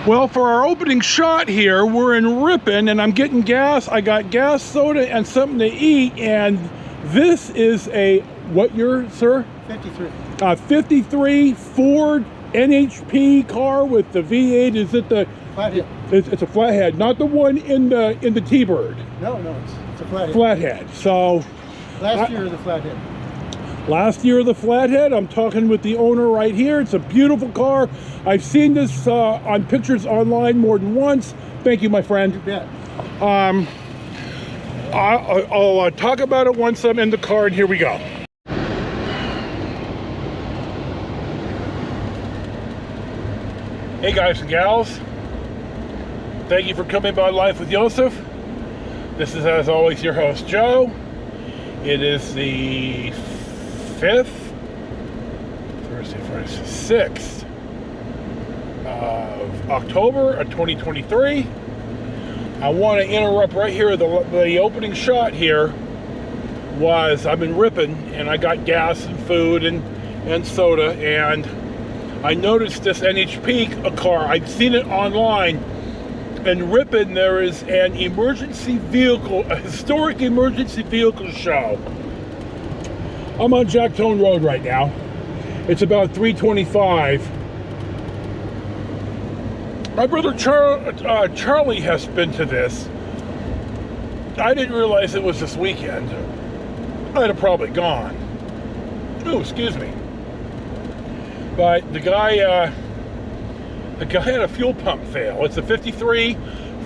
Well, for our opening shot here, we're in Ripon, and I'm getting gas. I got gas, soda, and something to eat, and this is a, what year, sir? 53. 53 Ford NHP car with the V8. Is it the... Flathead. It's a flathead, not the one in the T-Bird. No, it's a flathead. Flathead. So... Last year, the flathead. Last year, the flathead. I'm talking with the owner right here. It's a beautiful car. I've seen this on pictures online more than once. Thank you, my friend. You bet. I'll talk about it once I'm in the car, and here we go. Hey guys and gals, thank you for coming by Life with Joseph. This is, as always, your host Joe. It is the 5th, Thursday, Friday, 6th of October of 2023. I want to interrupt right here. The opening shot here was, I'm in Ripon, and I got gas and food and soda, and I noticed this NHP car. I'd seen it online. In Ripon, there is an emergency vehicle, a historic emergency vehicle show. I'm on Jacktone Road right now. It's about 3:25. My brother Charlie has been to this. I didn't realize it was this weekend. I'd have probably gone. Oh, excuse me. But the guy had a fuel pump fail. It's a 53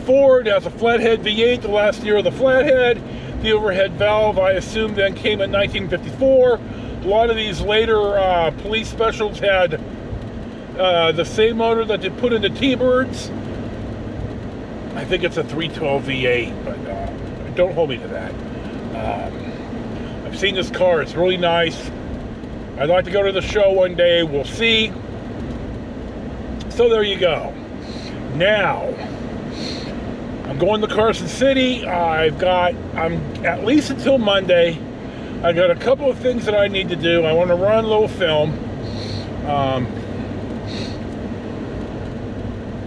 Ford, has a flathead V8, the last year of the flathead. The overhead valve, I assume, then came in 1954. A lot of these later police specials had the same motor that they put in the T-Birds. I think it's a 312 V8, but don't hold me to that. I've seen this car. It's really nice. I'd like to go to the show one day. We'll see. So there you go. Now, I'm going to Carson City. I'm at least until Monday. I got a couple of things that I need to do. I want to run a little film.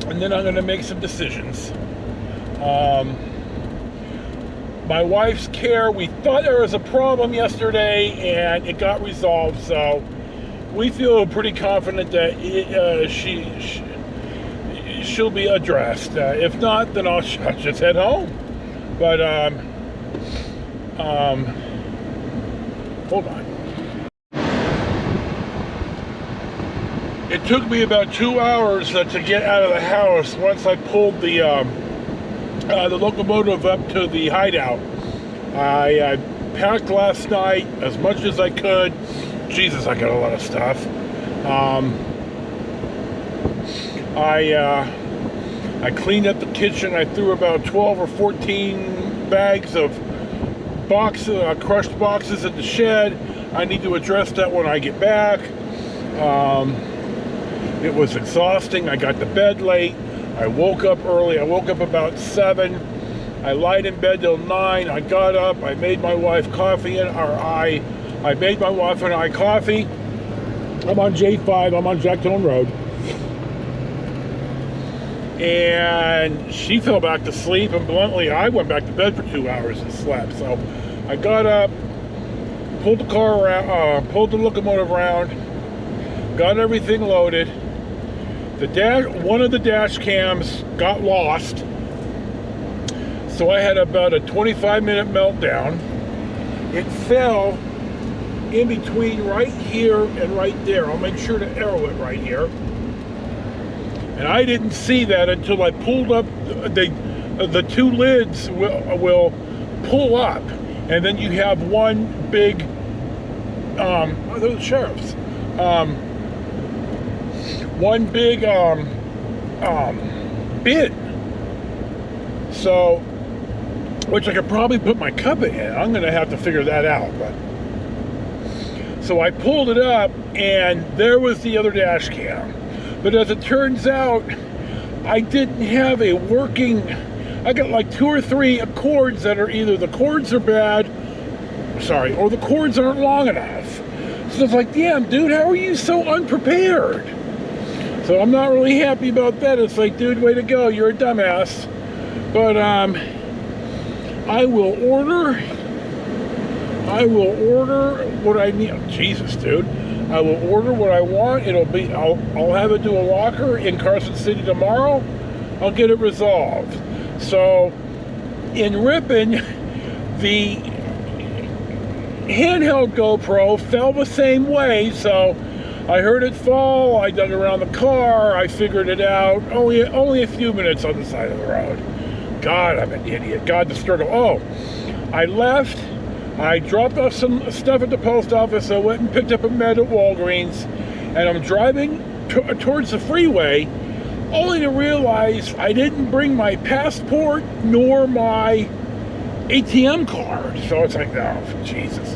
And then I'm going to make some decisions. My wife's care, we thought there was a problem yesterday, and it got resolved, so we feel pretty confident that she'll be addressed. If not, then I'll just head home. But hold on. It took me about 2 hours to get out of the house once I pulled the locomotive up to the hideout. I packed last night as much as I could. Jesus, I got a lot of stuff. I cleaned up the kitchen. I threw about 12 or 14 bags of crushed boxes in the shed. I need to address that when I get back. It was exhausting. I got to bed late. I woke up early. I woke up about 7. I lied in bed till 9. I got up. I made my wife coffee, I made my wife and I coffee. I'm on J5. I'm on Jacktone Road. And she fell back to sleep, and bluntly, I went back to bed for 2 hours and slept. So I got up, pulled the car around, pulled the locomotive around, got everything loaded. One of the dash cams got lost. So I had about a 25-minute meltdown. It fell in between right here and right there. I'll make sure to arrow it right here. And I didn't see that until I pulled up. The two lids will pull up, and then you have one big. They're the sheriffs. One big bin. So, which I could probably put my cup in. I'm going to have to figure that out. But so I pulled it up, and there was the other dash cam. But as it turns out, I didn't have a working. I got like 2 or 3 cords that are either the cords are bad, or the cords aren't long enough. So it's like, damn, dude, how are you so unprepared? So I'm not really happy about that. It's like, dude, way to go. You're a dumbass. But I will order what I need. Oh, Jesus, dude. I will order what I want. I'll have it to a locker in Carson City tomorrow. I'll get it resolved. So in Ripon, the handheld GoPro fell the same way. So I heard it fall. I dug around the car. I figured it out. Only a few minutes on the side of the road. God, I'm an idiot. God, the struggle. Oh, I left. I dropped off some stuff at the post office. I went and picked up a med at Walgreens, and I'm driving towards the freeway, only to realize I didn't bring my passport nor my ATM card. So it's like, oh, Jesus.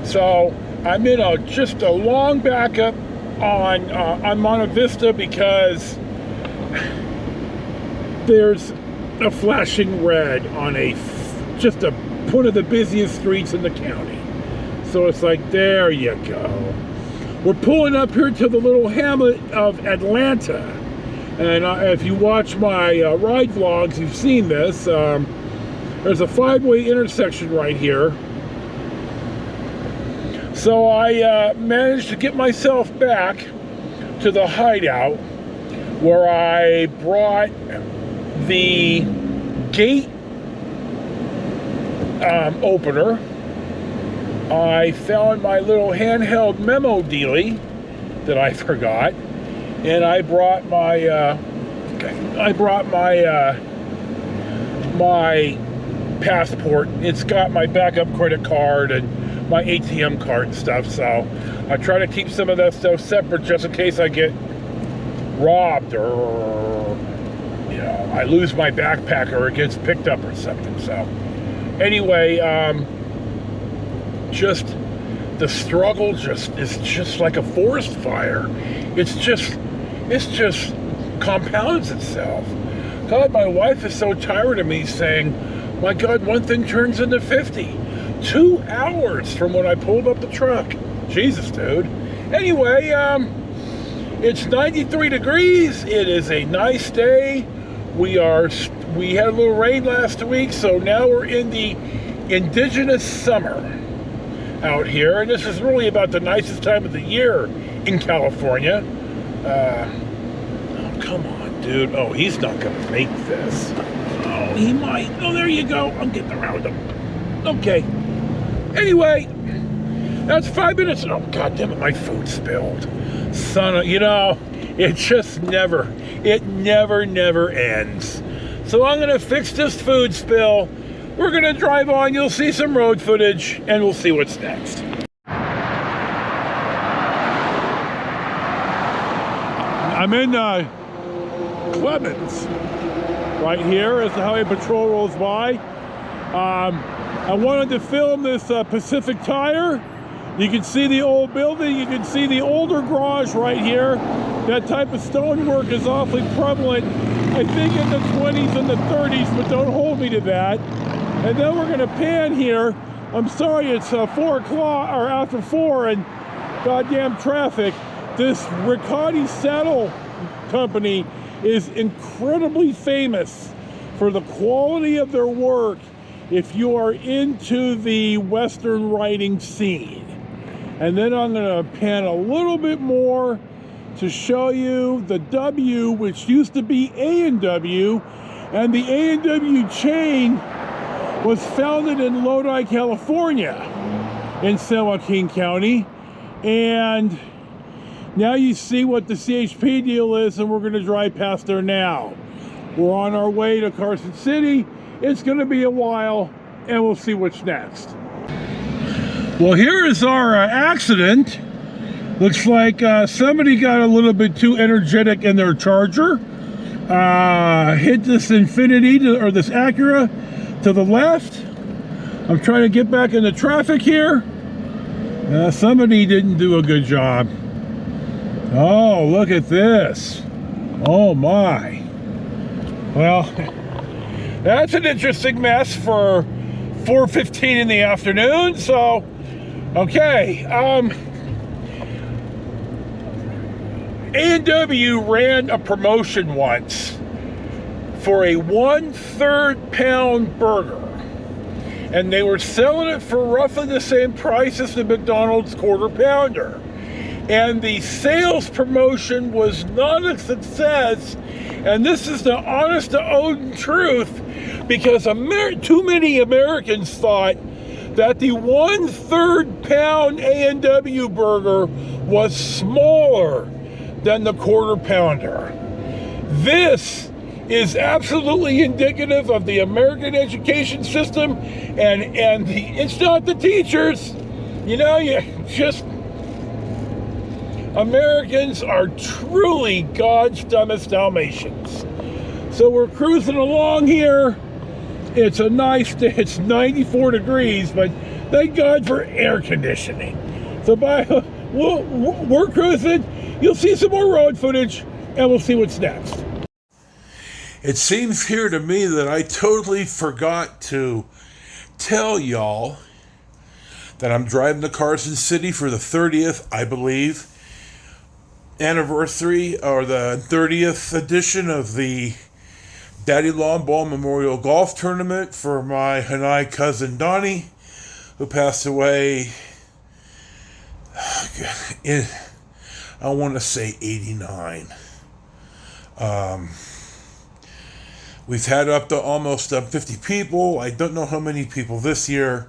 So I'm in just a long backup on Monte Vista because there's a flashing red on just one of the busiest streets in the county. So it's like, there you go. We're pulling up here to the little hamlet of Atlanta. And if you watch my ride vlogs, you've seen this. There's a 5-way intersection right here. So I managed to get myself back to the hideout where I brought the gate opener. I found my little handheld memo dealie that I forgot, and I brought my my passport. It's got my backup credit card and my ATM card and stuff. So I try to keep some of that stuff separate just in case I get robbed or I lose my backpack or it gets picked up or something. So anyway, just the struggle is just like a forest fire. It's just compounds itself. God, my wife is so tired of me saying, my God, one thing turns into 50. 2 hours from when I pulled up the truck. Jesus, dude. Anyway, it's 93 degrees. It is a nice day. We had a little rain last week, so now we're in the indigenous summer out here, and this is really about the nicest time of the year in California. Oh, come on, dude. Oh, he's not gonna make this. Oh, he might. Oh, there you go. I'm getting around him. Okay. Anyway, that's 5 minutes. Oh, God damn it, my food spilled. It never ends. So I'm gonna fix this food spill. We're gonna drive on, you'll see some road footage, and we'll see what's next. I'm in Clemens, right here as the highway patrol rolls by. I wanted to film this Pacific Tire. You can see the old building, you can see the older garage right here. That type of stonework is awfully prevalent, I think in the 20s and the 30s, but don't hold me to that. And then we're gonna pan here. I'm sorry, it's 4 o'clock, or after 4, and goddamn traffic. This Riccati Saddle Company is incredibly famous for the quality of their work if you are into the Western riding scene. And then I'm gonna pan a little bit more to show you the W, which used to be A&W, and the A&W chain was founded in Lodi, California, in San Joaquin County. And now you see what the CHP deal is, and we're gonna drive past there now. We're on our way to Carson City. It's gonna be a while, and we'll see what's next. Well, here is our accident. Looks like somebody got a little bit too energetic in their Charger. Hit this Infiniti, or this Acura to the left. I'm trying to get back into traffic here. Somebody didn't do a good job. Oh, look at this. Oh my. Well, that's an interesting mess for 4:15 in the afternoon. So, okay. A&W ran a promotion once for a 1/3 pound burger, and they were selling it for roughly the same price as the McDonald's quarter pounder. And the sales promotion was not a success, and this is the honest to own truth, because too many Americans thought that the 1/3 pound A&W burger was smaller than the quarter pounder. This is absolutely indicative of the American education system, and it's not the teachers. You know, Americans are truly God's dumbest Dalmatians. So we're cruising along here. It's a nice day. It's 94 degrees, but thank God for air conditioning. So we're cruising. You'll see some more road footage, and we'll see what's next. It seems here to me that I totally forgot to tell y'all that I'm driving to Carson City for the 30th, I believe, anniversary, or the 30th edition of the Daddy Longball Memorial Golf Tournament for my Hanai cousin Donnie, who passed away in, I want to say 89. We've had up to almost 50 people. I don't know how many people this year.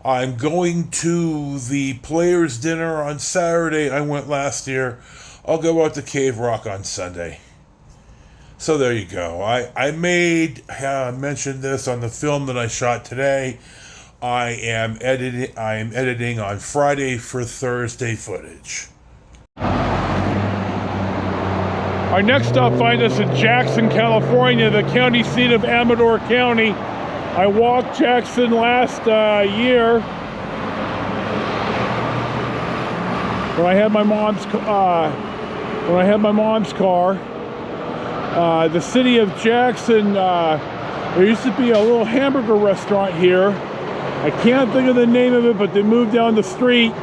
I'm going to the Players Dinner on Saturday. I went last year. I'll go out to Cave Rock on Sunday. So there you go. I mentioned this on the film that I shot today. I am editing on Friday for Thursday footage. Our next stop finds us in Jackson, California, the county seat of Amador County. I walked Jackson last year when I had my mom's car. The city of Jackson, there used to be a little hamburger restaurant here. I can't think of the name of it, but they moved down the street.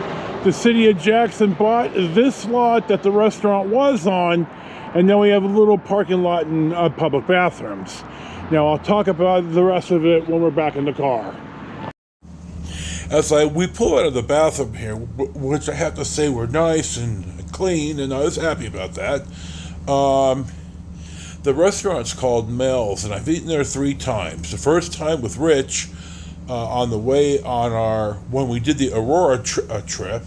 The city of Jackson bought this lot that the restaurant was on, and then we have a little parking lot and public bathrooms. Now, I'll talk about the rest of it when we're back in the car. As we pull out of the bathroom here, which I have to say were nice and clean, and I was happy about that. The restaurant's called Mel's, and I've eaten there 3 times. The first time with Rich on the way when we did the Aurora trip,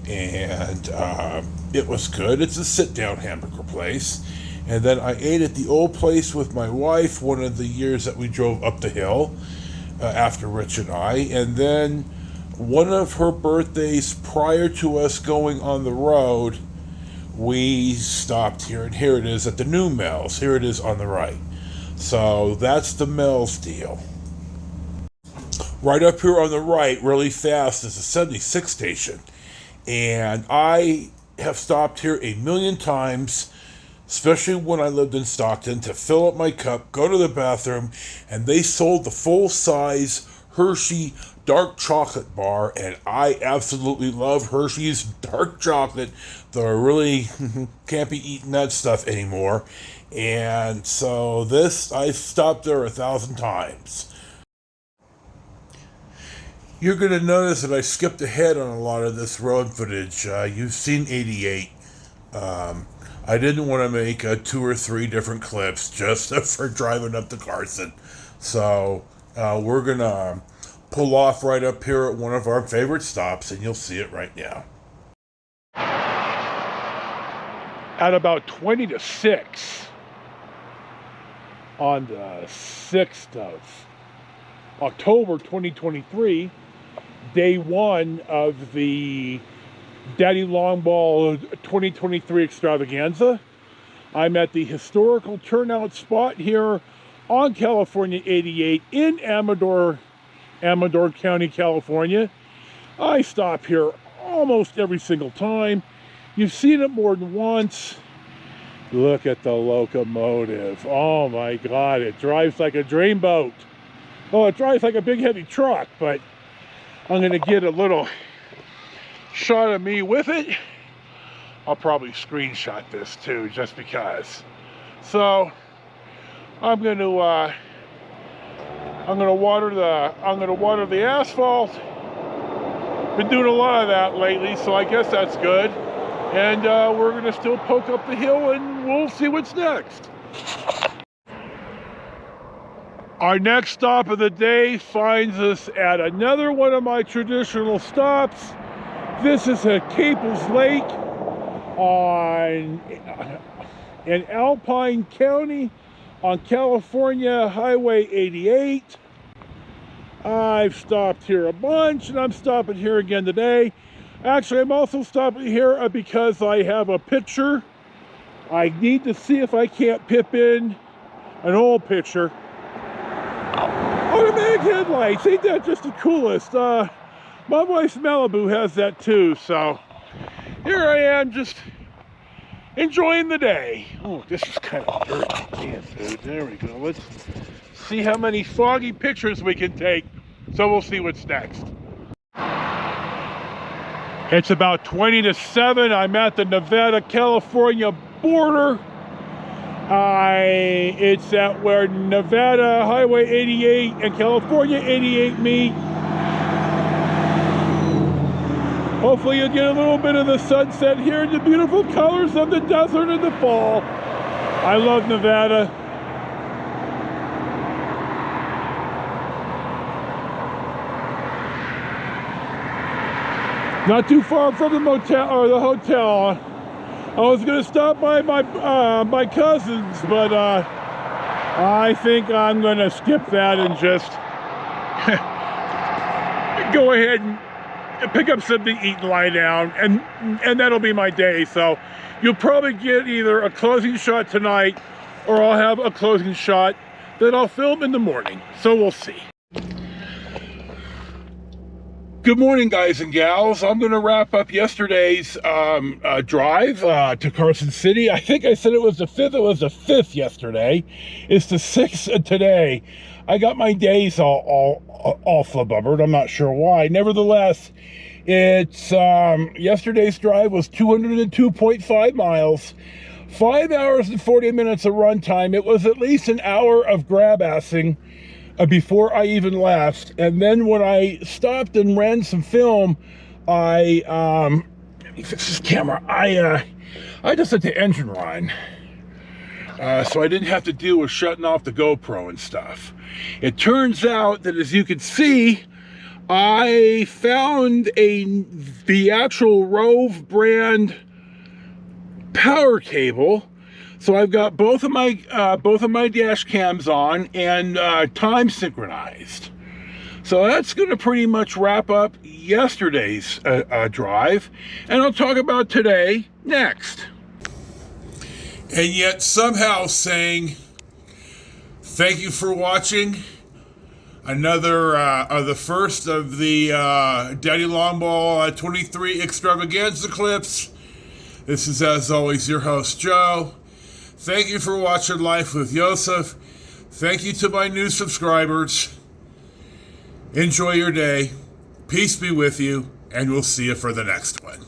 and it was good. It's a sit-down hamburger place. And then I ate at the old place with my wife one of the years that we drove up the hill after Rich and I. And then one of her birthdays prior to us going on the road, we stopped here. And here it is at the new Mel's. Here it is on the right. So that's the Mel's deal. Right up here on the right, really fast, is the 76 station. And I have stopped here 1,000,000 times, especially when I lived in Stockton, to fill up my cup, go to the bathroom, and they sold the full-size Hershey dark chocolate bar, and I absolutely love Hershey's dark chocolate, though I really can't be eating that stuff anymore. And so I've stopped there 1,000 times. You're going to notice that I skipped ahead on a lot of this road footage. You've seen 88. I didn't want to make 2 or 3 different clips just for driving up to Carson. So we're going to pull off right up here at one of our favorite stops, and you'll see it right now. At about 20 to 6 on the 6th of October 2023, day 1 of the Daddy Longball 2023 Extravaganza. I'm at the historical turnout spot here on California 88 in Amador County, California. I stop here almost every single time. You've seen it more than once. Look at the locomotive. Oh my God, it drives like a dreamboat. Oh, it drives like a big heavy truck, but I'm gonna get a little shot of me with it. I'll probably screenshot this too, just because. So I'm going to water the asphalt. Been doing a lot of that lately, so I guess that's good. And we're going to still poke up the hill, and we'll see what's next. Our next stop of the day finds us at another one of my traditional stops. This is at Caples Lake in Alpine County on California Highway 88. I've stopped here a bunch, and I'm stopping here again today. Actually, I'm also stopping here because I have a picture. I need to see if I can't pip in an old picture. Automatic headlights, ain't that just the coolest? My wife's Malibu has that too, so here I am just enjoying the day. Oh, this is kind of dirty. Damn, dude. There we go. Let's see how many foggy pictures we can take, so we'll see what's next. It's about 20 to 7. I'm at the Nevada-California border. It's at where Nevada Highway 88 and California 88 meet. Hopefully you'll get a little bit of the sunset here and the beautiful colors of the desert in the fall. I love Nevada. Not too far from the motel or the hotel. I was going to stop by my cousins, but I think I'm going to skip that and just go ahead and pick up something to eat and lie down, and that'll be my day. So you'll probably get either a closing shot tonight, or I'll have a closing shot that I'll film in the morning. So we'll see. Good morning, guys and gals. I'm going to wrap up yesterday's drive to Carson City. I think I said it was the 5th. It was the 5th yesterday. It's the 6th today. I got my days all flububbered. I'm not sure why. Nevertheless, it's yesterday's drive was 202.5 miles, 5 hours and 40 minutes of run time. It was at least an hour of grab-assing before I even left. And then when I stopped and ran some film, let me fix this camera. I just let the engine run. So I didn't have to deal with shutting off the GoPro and stuff. It turns out that, as you can see, I found the actual Rove brand power cable. So I've got both of my dash cams on and time synchronized. So that's going to pretty much wrap up yesterday's drive, and I'll talk about today next. And yet somehow saying thank you for watching another the first of the Daddy Longball 23 Extravaganza clips. This is, as always, your host Joe. Thank you for watching Life with Yosef. Thank you to my new subscribers. Enjoy your day. Peace be with you, and we'll see you for the next one.